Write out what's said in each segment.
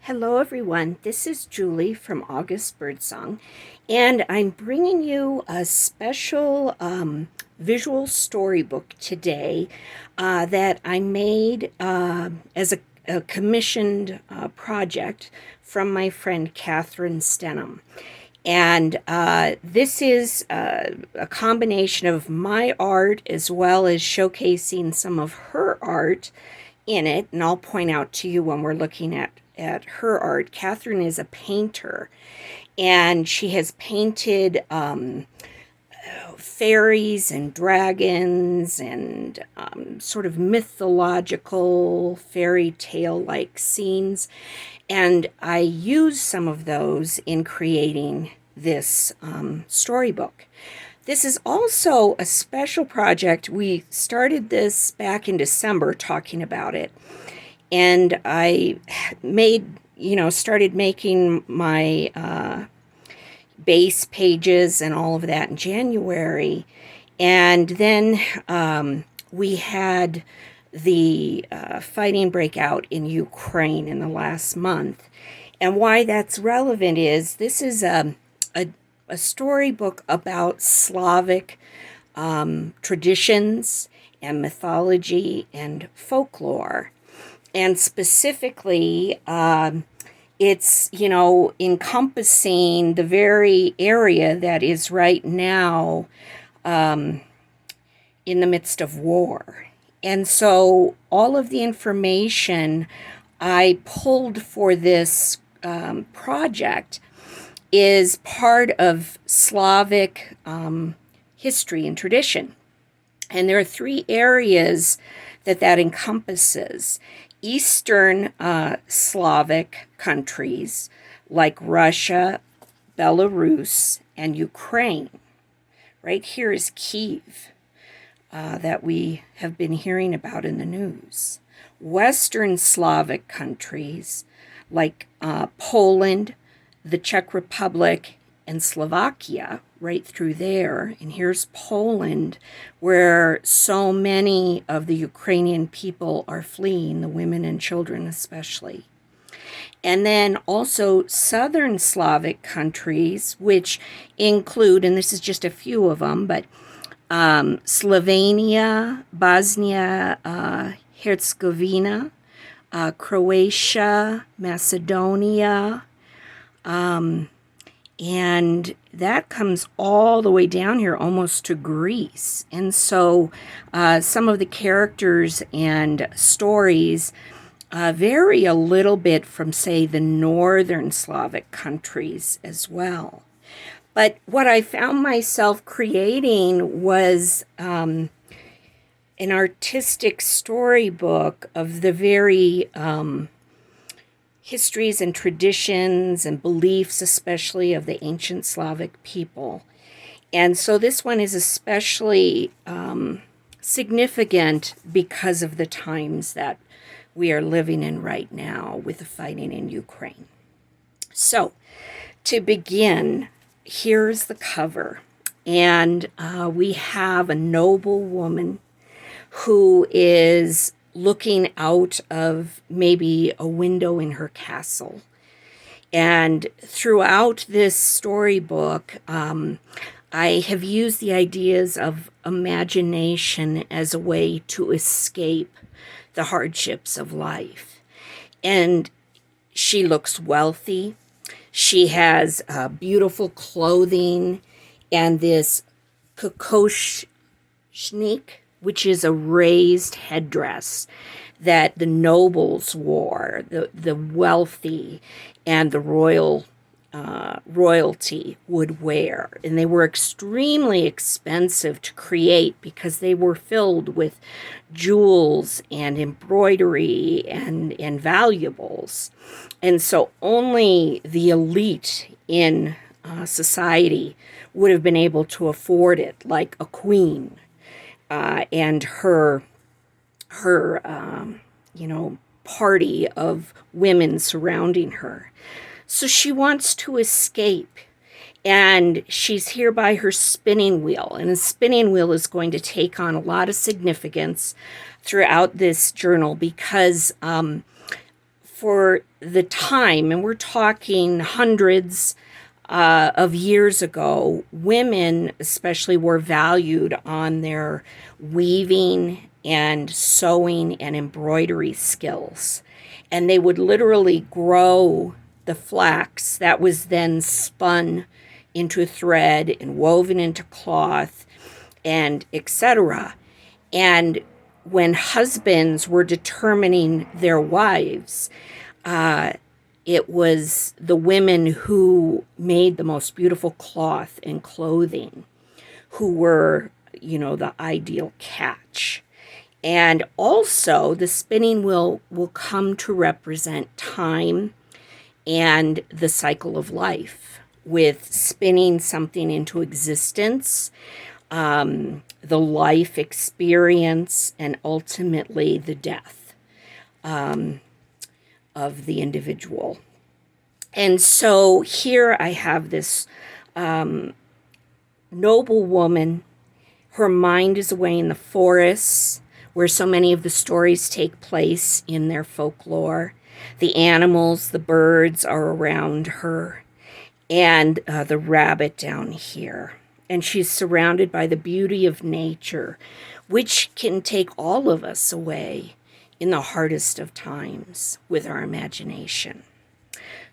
Hello everyone, this is Julie from August Birdsong, and I'm bringing you a special visual storybook today that I made as a commissioned project from my friend Catherine Stenhjem. And this is a combination of my art as well as showcasing some of her art in it, and I'll point out to you when we're looking at her art. Catherine is a painter, and she has painted fairies and dragons and sort of mythological fairy tale-like scenes, and I use some of those in creating this storybook. This is also a special project. We started this back in December talking about it, and I started making my base pages and all of that in January. And then we had the fighting break out in Ukraine in the last month. And why that's relevant is this is a storybook about Slavic traditions and mythology and folklore. And specifically, it's, encompassing the very area that is right now in the midst of war. And so all of the information I pulled for this project is part of Slavic history and tradition. And there are three areas that encompasses. Eastern Slavic countries like Russia, Belarus, and Ukraine. Right here is Kiev that we have been hearing about in the news. Western Slavic countries like Poland, the Czech Republic, and Slovakia, right through there. And here's Poland, where so many of the Ukrainian people are fleeing, the women and children especially. And then also Southern Slavic countries, which include, and this is just a few of them, but Slovenia, Bosnia, Herzegovina, Croatia, Macedonia, and that comes all the way down here almost to Greece. And so some of the characters and stories vary a little bit from, say, the northern Slavic countries as well. But what I found myself creating was an artistic storybook of the very histories and traditions and beliefs, especially of the ancient Slavic people. And so this one is especially significant because of the times that we are living in right now with the fighting in Ukraine. So to begin, here's the cover. And we have a noble woman who is looking out of maybe a window in her castle. And throughout this storybook, I have used the ideas of imagination as a way to escape the hardships of life. And she looks wealthy. She has beautiful clothing and this kokoshnik, which is a raised headdress that the nobles wore, the wealthy and the royalty would wear. And they were extremely expensive to create because they were filled with jewels and embroidery and valuables. And so only the elite in society would have been able to afford it, like a queen. And her party of women surrounding her. So she wants to escape, and she's here by her spinning wheel, and the spinning wheel is going to take on a lot of significance throughout this journal because for the time, and we're talking hundreds of years ago, women especially were valued on their weaving and sewing and embroidery skills. And they would literally grow the flax that was then spun into thread and woven into cloth and etc. And when husbands were determining their wives, it was the women who made the most beautiful cloth and clothing who were, the ideal catch. And also the spinning wheel will come to represent time and the cycle of life, with spinning something into existence, the life experience, and ultimately the death of the individual. And so here I have this noble woman. Her mind is away in the forests, where so many of the stories take place in their folklore. The animals, the birds are around her, and the rabbit down here. And she's surrounded by the beauty of nature, which can take all of us away in the hardest of times with our imagination.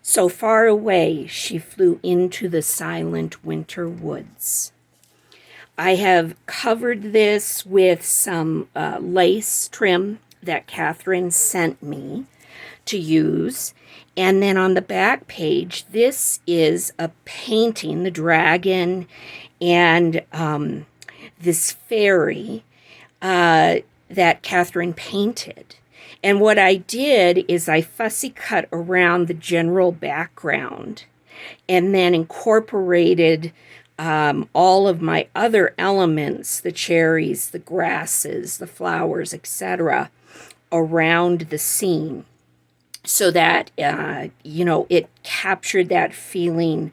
So far away, she flew into the silent winter woods. I have covered this with some lace trim that Catherine sent me to use. And then on the back page, this is a painting, the dragon and this fairy that Catherine painted. And what I did is I fussy cut around the general background and then incorporated all of my other elements, the cherries, the grasses, the flowers, etc., around the scene, so that, it captured that feeling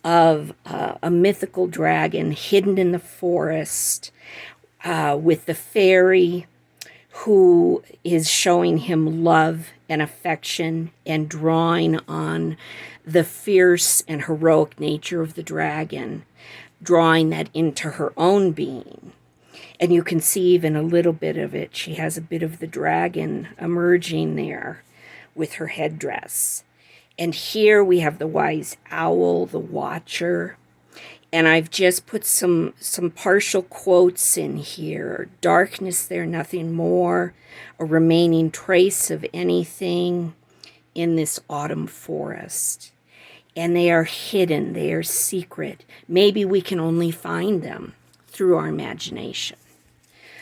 of a mythical dragon hidden in the forest with the fairy who is showing him love and affection and drawing on the fierce and heroic nature of the dragon, drawing that into her own being. And you can see even a little bit of it. She has a bit of the dragon emerging there with her headdress. And here we have the wise owl, the watcher. And I've just put some partial quotes in here. Darkness there, nothing more. A remaining trace of anything in this autumn forest. And they are hidden, they are secret. Maybe we can only find them through our imagination.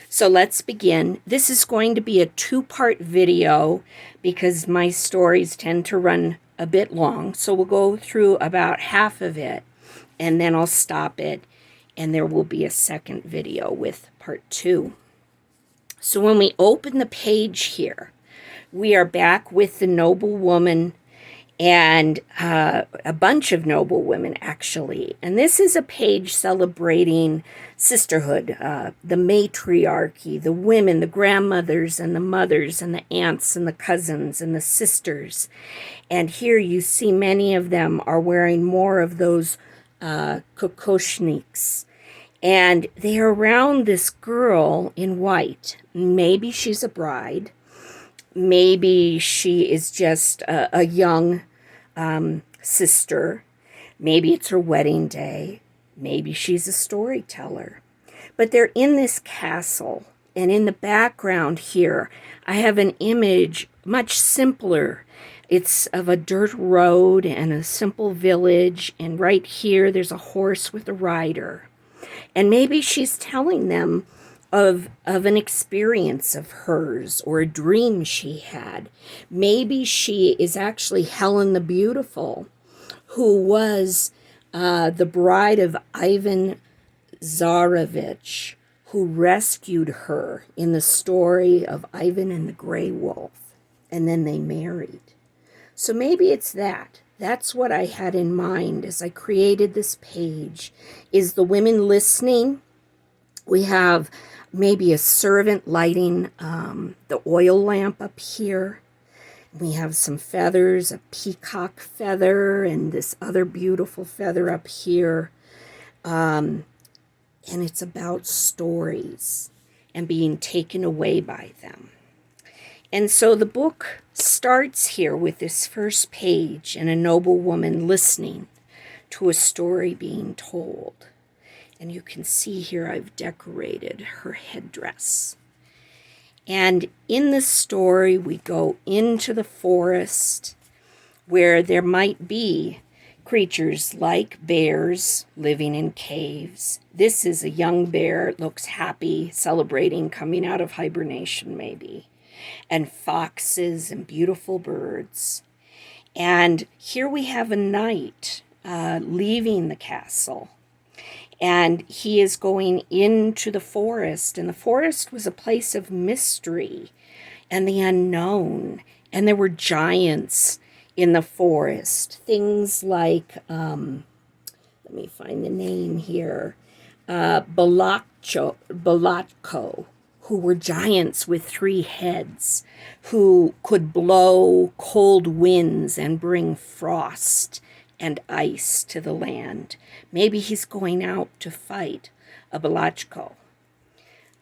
So let's begin. This is going to be a 2-part video because my stories tend to run a bit long. So we'll go through about half of it, and then I'll stop it, and there will be a second video with part 2. So when we open the page here, we are back with the noble woman and a bunch of noble women, actually. And this is a page celebrating sisterhood, the matriarchy, the women, the grandmothers and the mothers and the aunts and the cousins and the sisters. And here you see many of them are wearing more of those kokoshniks. And they are around this girl in white. Maybe she's a bride. Maybe she is just a young sister. Maybe it's her wedding day. Maybe she's a storyteller. But they're in this castle. And in the background here, I have an image much simpler. It's of a dirt road and a simple village. And right here, there's a horse with a rider. And maybe she's telling them of an experience of hers or a dream she had. Maybe she is actually Helen the Beautiful, who was the bride of Ivan Tsarevich, who rescued her in the story of Ivan and the Grey Wolf, and then they married. So maybe it's that. That's what I had in mind as I created this page, is the women listening. We have maybe a servant lighting the oil lamp up here. We have some feathers, a peacock feather, and this other beautiful feather up here. And it's about stories and being taken away by them. And so the book starts here with this first page and a noble woman listening to a story being told. And you can see here I've decorated her headdress. And in the story, we go into the forest where there might be creatures like bears living in caves. This is a young bear. It looks happy, celebrating, coming out of hibernation maybe. And foxes and beautiful birds. And here we have a knight leaving the castle. And he is going into the forest. And the forest was a place of mystery and the unknown. And there were giants in the forest. Things like, let me find the name here, Balakcho, who were giants with 3 heads, who could blow cold winds and bring frost and ice to the land. Maybe he's going out to fight a Balachko.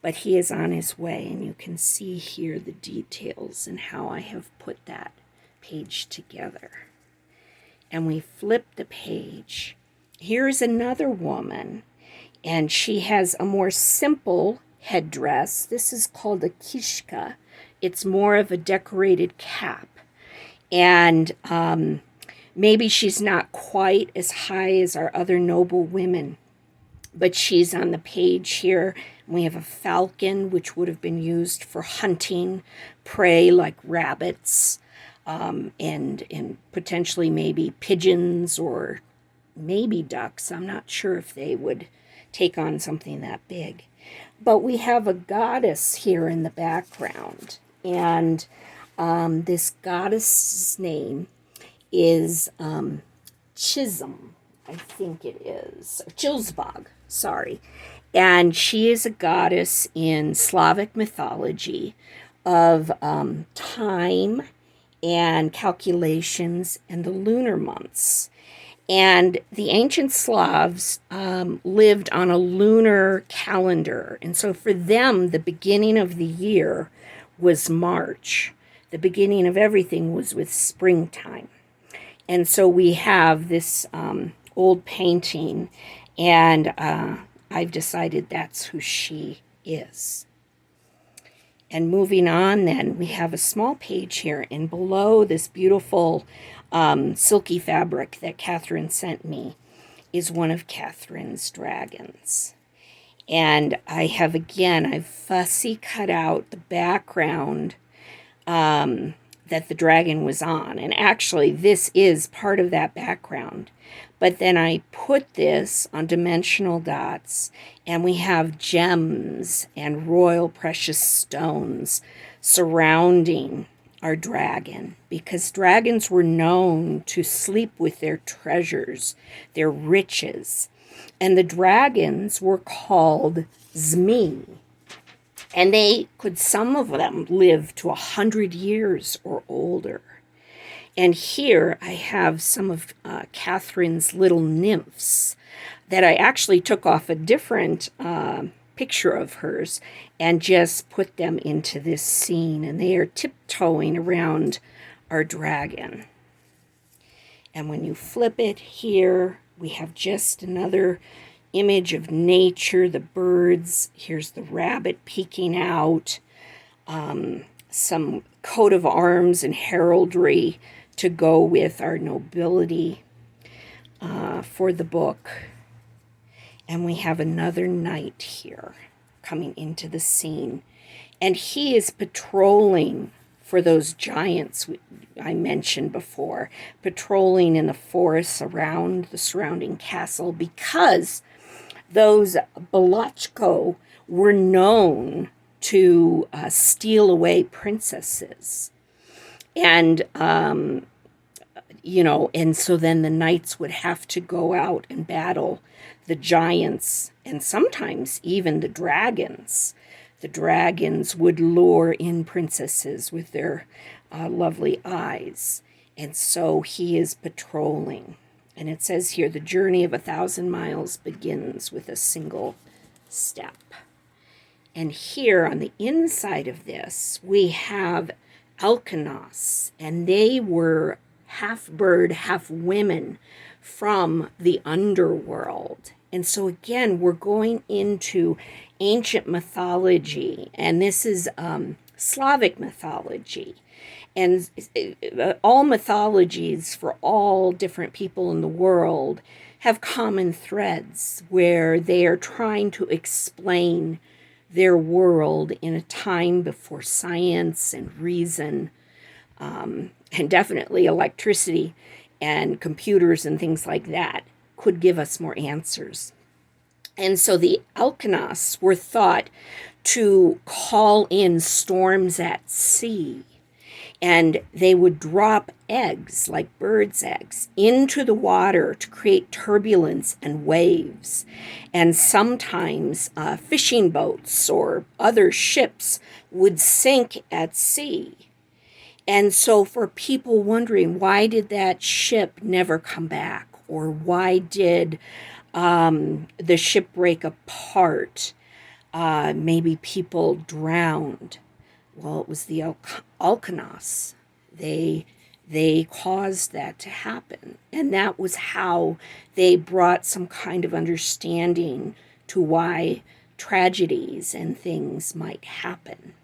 But he is on his way, and you can see here the details and how I have put that page together. And we flip the page. Here's another woman, and she has a more simple headdress. This is called a Kishka. It's more of a decorated cap. And maybe she's not quite as high as our other noble women, but she's on the page here. We have a falcon, which would have been used for hunting prey like rabbits, and potentially maybe pigeons or maybe ducks. I'm not sure if they would take on something that big. But we have a goddess here in the background, and this goddess's name is Chisholm, I think it is, Chilsbog, sorry. And she is a goddess in Slavic mythology of time and calculations and the lunar months. And the ancient Slavs lived on a lunar calendar. And so for them, the beginning of the year was March. The beginning of everything was with springtime. And so we have this old painting, and I've decided that's who she is. And moving on then, we have a small page here, and below this beautiful silky fabric that Catherine sent me is one of Catherine's dragons. And I've fussy cut out the background that the dragon was on. And actually, this is part of that background. But then I put this on dimensional dots, and we have gems and royal precious stones surrounding our dragon, because dragons were known to sleep with their treasures, their riches. And the dragons were called Zmi. And some of them live to 100 years or older. And here I have some of Catherine's little nymphs that I actually took off a different picture of hers and just put them into this scene. And they are tiptoeing around our dragon. And when you flip it here, we have just another image of nature, the birds. Here's the rabbit peeking out. Some coat of arms and heraldry to go with our nobility for the book. And we have another knight here coming into the scene. And he is patrolling for those giants I mentioned before, patrolling in the forests around the surrounding castle, because those Balachko were known to steal away princesses. And, and so then the knights would have to go out and battle the giants and sometimes even the dragons the dragons would lure in princesses with their lovely eyes. And so he is patrolling. And it says here, the journey of 1,000 miles begins with a single step. And here on the inside of this, we have Elkanahs, and they were half bird, half women from the underworld. And so again, we're going into ancient mythology, and this is Slavic mythology. And all mythologies for all different people in the world have common threads where they are trying to explain their world in a time before science and reason, and definitely electricity and computers and things like that could give us more answers. And so the Elkanahs were thought to call in storms at sea, and they would drop eggs, like birds' eggs, into the water to create turbulence and waves. And sometimes fishing boats or other ships would sink at sea. And so for people wondering, why did that ship never come back? Or why did the ship break apart? Maybe people drowned. Well, it was the Elkanahs. They caused that to happen. And that was how they brought some kind of understanding to why tragedies and things might happen.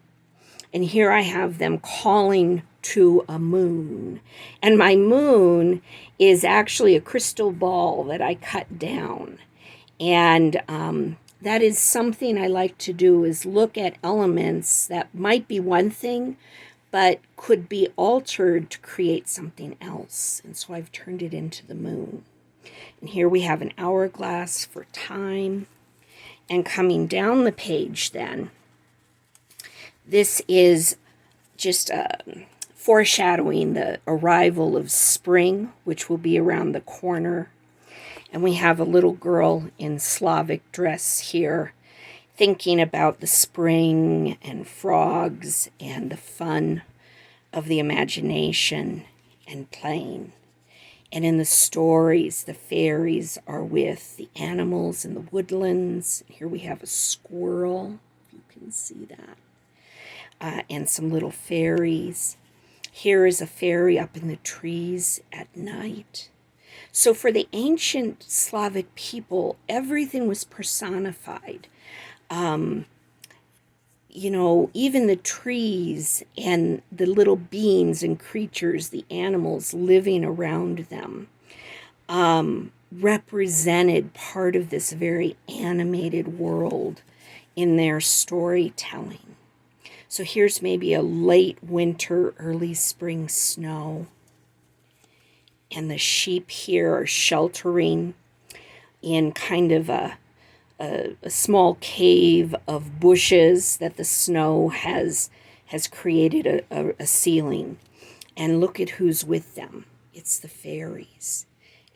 And here I have them calling to a moon. And my moon is actually a crystal ball that I cut down. And that is something I like to do, is look at elements that might be one thing, but could be altered to create something else. And so I've turned it into the moon. And here we have an hourglass for time. And coming down the page then, this is just foreshadowing the arrival of spring, which will be around the corner. And we have a little girl in Slavic dress here, thinking about the spring and frogs and the fun of the imagination and playing. And in the stories, the fairies are with the animals in the woodlands. Here we have a squirrel, if you can see that, and some little fairies. Here is a fairy up in the trees at night. So for the ancient Slavic people, everything was personified. Even the trees and the little beings and creatures, the animals living around them, represented part of this very animated world in their storytelling. So here's maybe a late winter, early spring snow. And the sheep here are sheltering in kind of a small cave of bushes that the snow has created a ceiling. And look at who's with them. It's the fairies.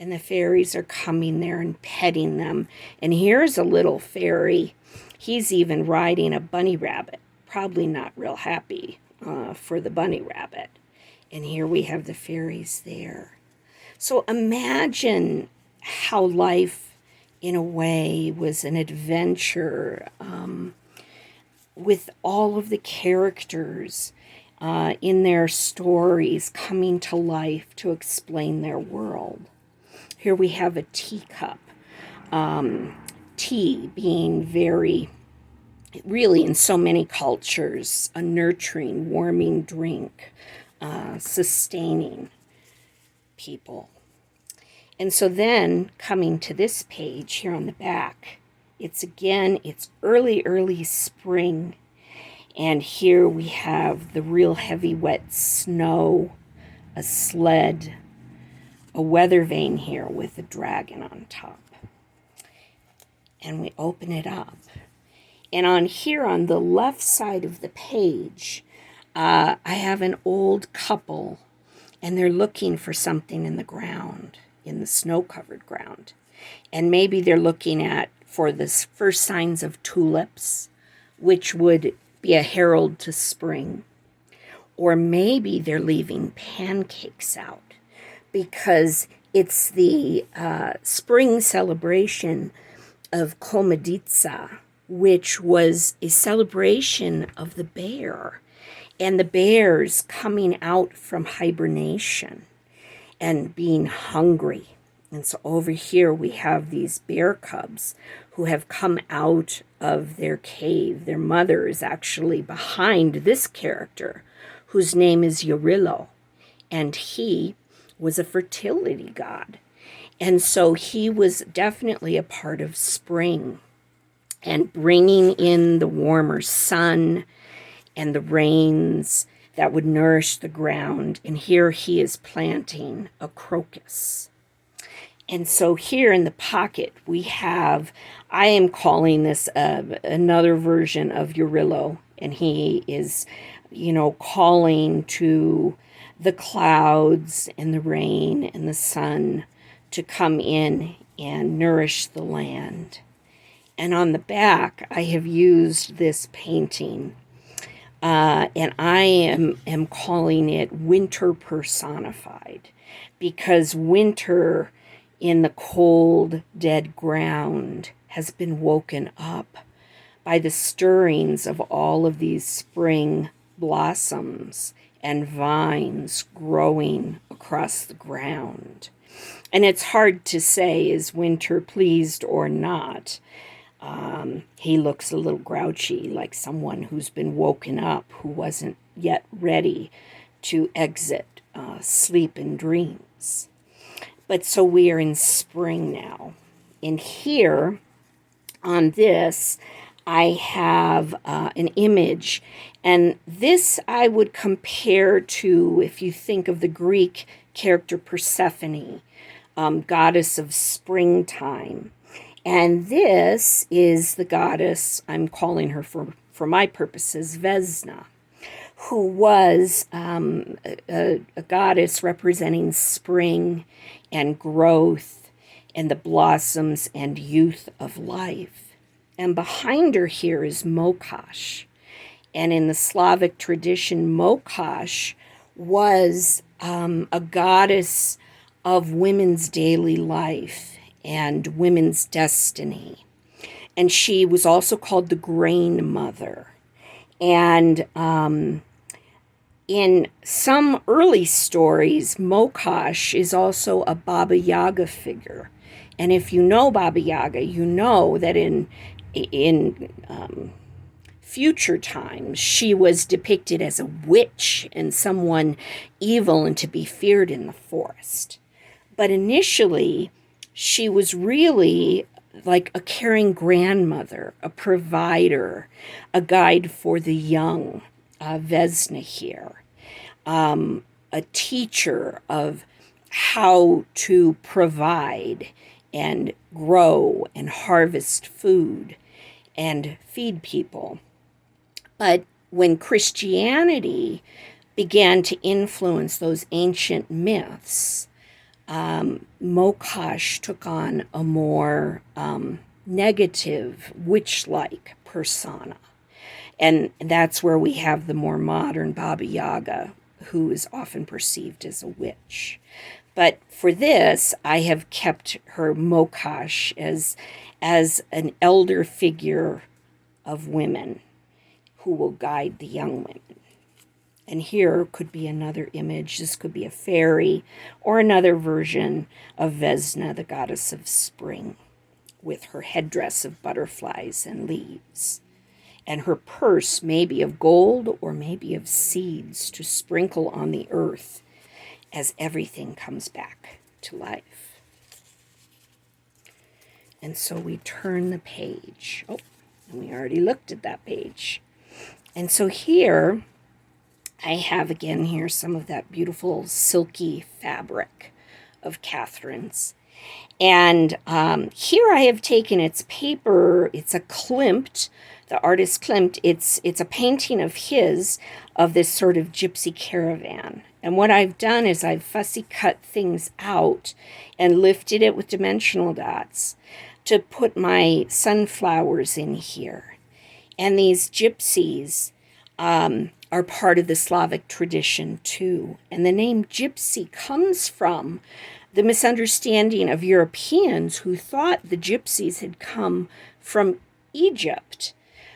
And the fairies are coming there and petting them. And here's a little fairy. He's even riding a bunny rabbit. Probably not real happy for the bunny rabbit. And here we have the fairies there. So imagine how life, in a way, was an adventure with all of the characters in their stories coming to life to explain their world. Here we have a teacup. Tea being very, really in so many cultures, a nurturing, warming drink, sustaining people. And so then coming to this page here on the back, it's early spring. And here we have the real heavy wet snow, a sled, a weather vane here with a dragon on top. And we open it up. And on the left side of the page, I have an old couple, and they're looking for something in the ground, in the snow-covered ground. And maybe they're looking for the first signs of tulips which would be a herald to spring. Or maybe they're leaving pancakes out because it's the spring celebration of Komeditsa, which was a celebration of the bear and the bears coming out from hibernation and being hungry. And so over here we have these bear cubs who have come out of their cave. Their mother is actually behind this character, whose name is Yorillo, and he was a fertility god. And so he was definitely a part of spring and bringing in the warmer sun and the rains that would nourish the ground. And here he is planting a crocus. And so here in the pocket we have, I am calling this another version of Yorillo, and he is, calling to the clouds and the rain and the sun to come in and nourish the land. And on the back, I have used this painting, and I am calling it Winter Personified, because winter in the cold, dead ground has been woken up by the stirrings of all of these spring blossoms and vines growing across the ground. And it's hard to say, is winter pleased or not? He looks a little grouchy, like someone who's been woken up, who wasn't yet ready to exit sleep and dreams. But so we are in spring now. And here on this, I have an image. And this I would compare to, if you think of the Greek character Persephone, goddess of springtime. And this is the goddess, I'm calling her for my purposes, Vesna, who was a goddess representing spring and growth and the blossoms and youth of life. And behind her here is Mokash. And in the Slavic tradition, Mokash was a goddess of women's daily life and women's destiny. And she was also called the Grain Mother. And in some early stories, Mokash is also a Baba Yaga figure. And if you know Baba Yaga, you know that in future times, she was depicted as a witch and someone evil and to be feared in the forest. But initially, she was really like a caring grandmother, a provider, a guide for the young, Vesna here, a teacher of how to provide and grow and harvest food and feed people. But when Christianity began to influence those ancient myths, Mokash took on a more negative, witch-like persona. And that's where we have the more modern Baba Yaga, who is often perceived as a witch. But for this, I have kept her Mokash as an elder figure of women who will guide the young women. And here could be another image. This could be a fairy or another version of Vesna, the goddess of spring, with her headdress of butterflies and leaves. And her purse may be of gold or maybe of seeds to sprinkle on the earth as everything comes back to life. And so we turn the page. Oh, and we already looked at that page. And so here, I have again here some of that beautiful silky fabric of Catherine's. And here I have taken its paper, it's a Klimt, the artist Klimt, it's a painting of his, of this sort of gypsy caravan. And what I've done is I've fussy cut things out and lifted it with dimensional dots to put my sunflowers in here. And these gypsies are part of the Slavic tradition too. And the name gypsy comes from the misunderstanding of Europeans who thought the gypsies had come from Egypt,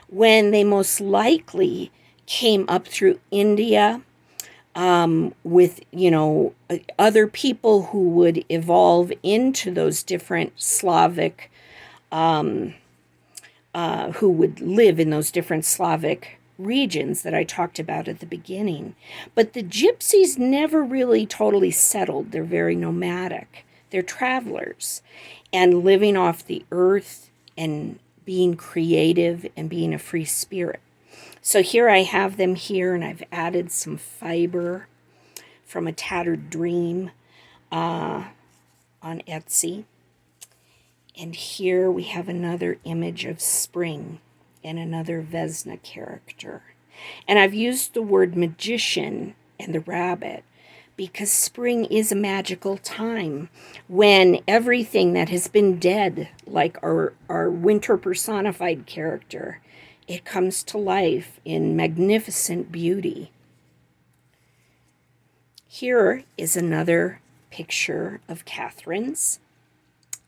when they most likely came up through India, with, other people who would evolve into those different Slavic, who would live in those different Slavic regions that I talked about at the beginning. But the gypsies never really totally settled. They're very nomadic. They're travelers and living off the earth and being creative and being a free spirit. So here I have them here, and I've added some fiber from a Tattered Dream on Etsy. And here we have another image of spring and another Vesna character. And I've used the word magician and the rabbit because spring is a magical time when everything that has been dead, like our winter personified character, it comes to life in magnificent beauty. Here is another picture of Catherine's.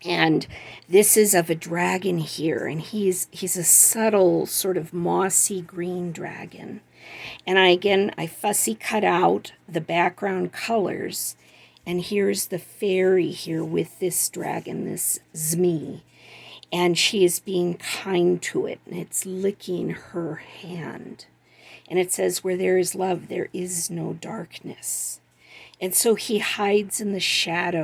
And this is of a dragon here, and he's a subtle sort of mossy green dragon. And I fussy cut out the background colors, and here's the fairy here with this dragon, this Zmi, and she is being kind to it, and it's licking her hand. And it says, where there is love, there is no darkness. And so he hides in the shadow